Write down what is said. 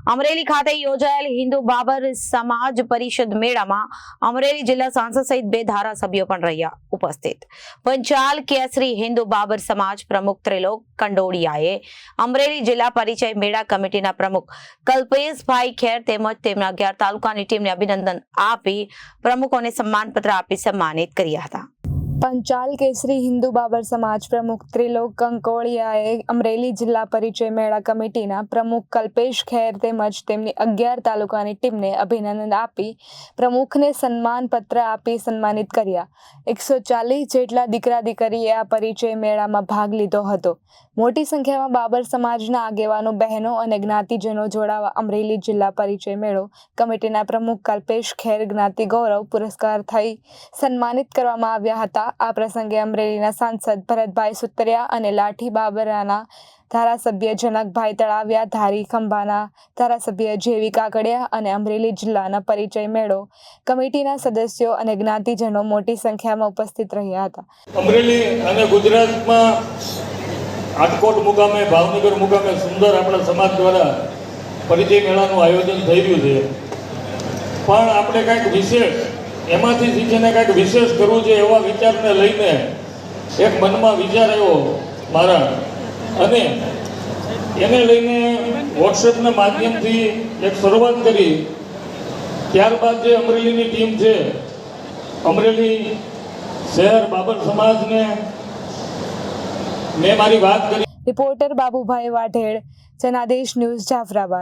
અમરેલી ખાતે યોજાયેલ હિન્દુ બાબર સમાજ પરિષદ મેળામાં અમરેલી જિલ્લા સાંસદ સહિત 2 ધારાસભ્યો પણ રહ્યા ઉપસ્થિત। પંચાલ કેસરી હિન્દુ બાબર સમાજ પ્રમુખ ત્રિલોક કંડોડિયાએ અમરેલી જિલ્લા પરિચય મેળા કમિટીના પ્રમુખ કલ્પેશભાઈ ખેર તેમજ તેમના 11 તાલુકાની ટીમને અભિનંદન આપી પ્રમુખોને સન્માનપત્ર આપી સન્માનિત કર્યા હતા। पंचाल केसरी हिंदू बाबर समाज प्रमुख त्रिलोक कंकोड़ियाए अमरेली जिला परिचय मेला कमिटीना प्रमुख कल्पेश खेर तेमज तेमनी 11 तालुकानी टीमने अभिनंदन आपी प्रमुखने सन्मान पत्र आपी सन्मानित कर्या। 140 जेटला दीकरा दीकरीए आ परिचय मेळामां भाग लीधो हतो। मोटी संख्यामां बाबर समाजना आगेवानो बहनों अने ज्ञातिजनो जोड़ावा अमरेली जिला परिचय मेळो कमिटीना प्रमुख कल्पेश खेर ज्ञाति गौरव पुरस्कार थई सन्मानित करवामां आव्या हता। आ प्रसंगे अमरेलीना सांसद भरतभाई सुतरिया अने लाठी बाबराना धारासभ्य जनकभाई तळाविया, धारी खंभाना धारासभ्य जेवी काकड़िया अने अमरेली जिल्लाना परिचय मेळो कमिटीना सदस्यो अने ज्ञातिजनो मोटी संख्यामां उपस्थित रह्या हता। अमरेली अने गुजरातमां आटकोट मुकामे भावनगर मुकामे सुंदर आपणा समाज द्वारा परिचय मेळानुं आयोजन थई रह्युं छे, पण आपणे कंईक विशेष एमांथी શીખીને કંઈક વિશેષ કરવું છે એવા વિચારને લઈને એક મનમાં વિચાર આવ્યો મારા અને એને લઈને વોટ્સએપના માધ્યમથી એક શરૂઆત કરી। ત્યારબાદ જે અમરેલીની ટીમ છે અમરેલી શહેર બાબર સમાજને મેં મારી વાત કરી। रिपोर्टर बाबूभाई वाढेड़, जनादेश न्यूज, जाफराबाद।